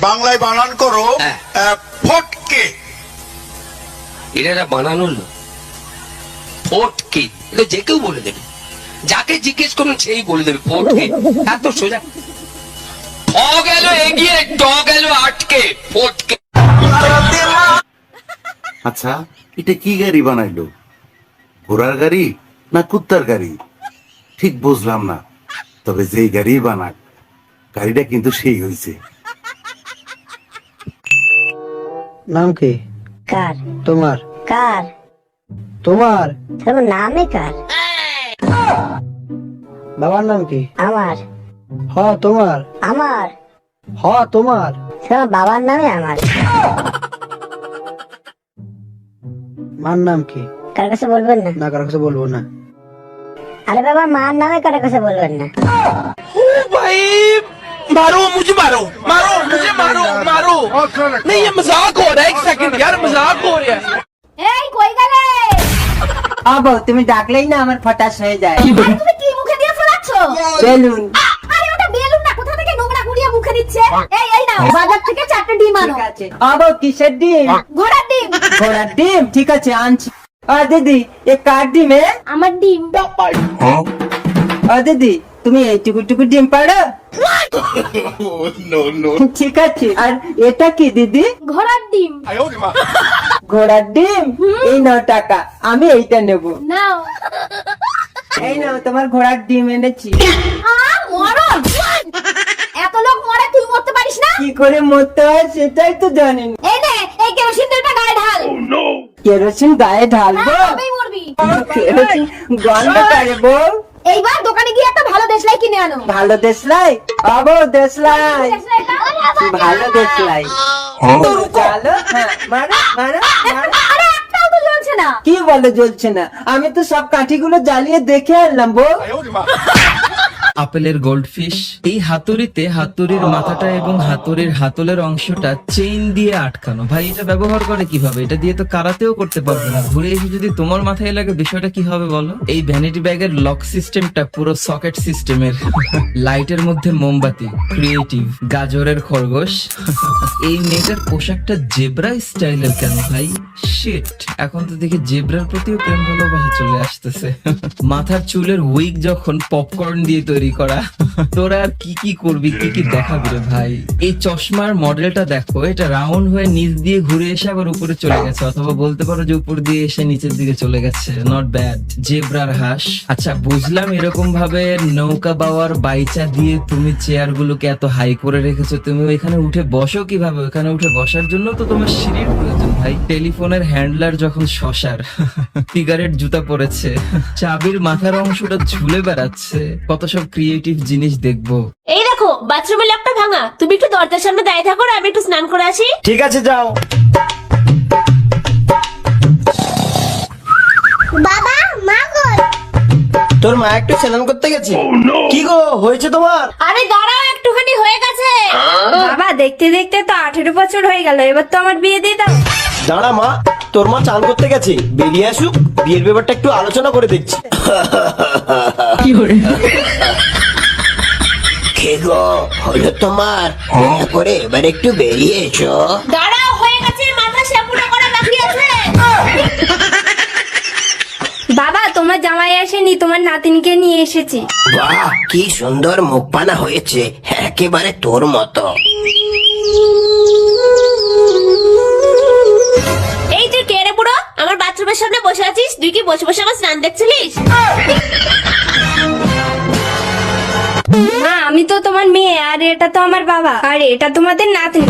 বাংলায় বানান করো ফটকে। এটা বানানো না, ফটকে। এটা যে কেউ বলে দেবে, যাকে জিজ্ঞেস করুন সেই বলে দেবে ফটকে। এত সোজা। ঠ গেল এগিয়ে, ট গেল আটকে, ফটকে। আচ্ছা, এটা কি গাড়ি বানাইলো? ঘোড়ার গাড়ি না কুত্তার গাড়ি ঠিক বুঝলাম না, তবে যেই গাড়ি বানাক গাড়িটা কিন্তু সেই হয়েছে। নাম কি? কার? তোমার। কার? তোমার তোমার নামে কার? বাবার নাম কি? আমার। হ তোমার। আমার। হ তোমার। তোমার বাবার নামে আমার। মার নাম কি? কার কাছে বলবেন না? না, কারো কাছে বলবো না। আরে বাবা, মার নামে কার কাছে বলবেন না। भाई मारो मुझे, मारो मारो मुझे, मारो मारो। नहीं, ये मजाक हो रहा है। एक सेकंड यार, मजाक हो रहा है। এই কই গেলে? আবো তুমি ডাকলেই না আমার ফটাস হয়ে যায়। আরে তুমি কি মুখে দিয়ে ফোলাচ্ছ? বেলুন। আরে ওটা বেলুন না, কোথা থেকে নোংরা গুড়িয়ে মুখে দিচ্ছে। এই নাও, বাজার থেকে 4টা ডিম আনো। ঠিক আছে। আবো কিসের ডিম? ঘোড়ার ডিম। ঘোড়ার ডিম, ঠিক আছে আনছি। দিদি এ কার ডিম? আমার ডিম। দিদি তুমি এইটুকু টুকু ডিম পারো? ঠিক আছে। আর এটা কি দিদি? ঘোড়ার ডিম। ঘোড়ার ডিম? এই নাও টাকা, আমি এইটা নেব। নাও। এই নাও তোমার ঘোড়ার ডিম এনেছি। মরণ! এত লোক মরে, তুই মরতে পারিস না? কি করে মরতে হয় সেটাই তো জানি না। এই নে, এই কেরোসিন তেলটা গায়ে ঢাল। কেরোসিন গায়ে ঢালবো? তবেই মরবি। কেরোসিন গন্ধ করে বউ। এইবার দোকানে গিয়ে একটা ভালো দেশলাই কিনে আনো। ভালো দেশলাই? আবো দেশলাই, ভালো দেশলাই। চলো, হ্যাঁ, মারো মারো মারো। আরে একটাও তো জ্বলছে না। কি বলে জ্বলছে না? আমি তো সব কাঠিগুলো জ্বালিয়ে দেখে আনলাম বউ। আপেলের গোল্ডফিশ। এই হাতুড়িতে হাতুড়ির মাথাটা এবং হাতুড়ির হাতলের অংশটা চেইন দিয়ে আটকানো। ভাই এটা ব্যবহার করে কিভাবে? এটা দিয়ে তো কারাতেও করতে পারবে না। ঘুরে এসে যদি তোমার মাথায় লাগে বিষয়টা কি হবে বলো? এই ভ্যানিটি ব্যাগের লক সিস্টেমটা পুরো সকেট সিস্টেমের। লাইটের মধ্যে মোমবাতি, ক্রিয়েটিভ। গাজরের খরগোশ। এই মেয়েটার পোশাকটা জেব্রা স্টাইলের কেন ভাই? শিট, এখন তো দেখি জেব্রার প্রতিও প্রেম ভালোবাসা চলে আসতেছে। মাথার চুলের উইগ যখন পপকর্ন দিয়ে তৈরি করা। তোরা আর কি কি করবি, কি কি দেখাবি রে ভাই? এই চশমার মডেলটা দেখো, এটা রাউন্ড হয়ে নিচ দিয়ে ঘুরে এসে আবার উপরে চলে গেছে, অথবা বলতে পারো যে উপর দিয়ে এসে নিচের দিকে চলে গেছে। Not bad. জেব্রার হাঁস। আচ্ছা বুঝলাম, এরকম ভাবে নৌকা বাওয়ার বাইচা দিয়ে তুমি চেয়ার গুলোকে এত হাই করে রেখেছো, তুমি ওইখানে উঠে বসো কিভাবে? ওইখানে উঠে বসার জন্য তো তোমার সিঁড়ির প্রয়োজন ভাই। টেলিফোনের হ্যান্ডলার যখন শশার। সিগারেট জুতা পরেছে, চাবির মাথার অংশটা ঝুলে বেড়াচ্ছে। কত সব ক্রিয়েটিভ জিনিস দেখবো। এই দেখো, বাথরুমের লকটা ভাঙা। তুমি একটু দরজার সামনে দাঁড়িয়ে থাকো, আমি একটু স্নান করে আসি। ঠিক আছে, যাও। বাবা, মা কই? তোর মা একটু স্নান করতে গেছে। কি গো হয়েছে তোমার? আরে দাঁড়াও, একটুখানি হয়ে গেছে। বাবা দেখতে দেখতে তো 18 বছর হয়ে গেল, এবার তো আমার বিয়ে দিয়ে দাও। দাঁড়া মা, তোর মা চান করতে গেছে, বেরিয়ে আসুক, বিয়ের ব্যাপারটা একটু আলোচনা করে দেখছি। কে গো, হলো তোমার? দয়া করে এবার একটু বেরিয়ে এসো। দাঁড়াও, হয়ে গেছে, মাথা শ্যাম্পুটা করা বাকি আছে। বাবা তোমার জামাই আসেনি, তোমার নাতিনকে নিয়ে এসেছি। বাহ, কি সুন্দর মুখপানা হয়েছে, একেবারে তোর মতো। এই তুই কে রে বুড়ো? আমার বাথরুমের সামনে বসে আছিস, তুই কি বসে বসে আমার স্নান দেখছিলিস? মা আমি তো তোমার মেয়ে, আর এটা তো আমার বাবা, আর এটা তোমাদের নাতনি।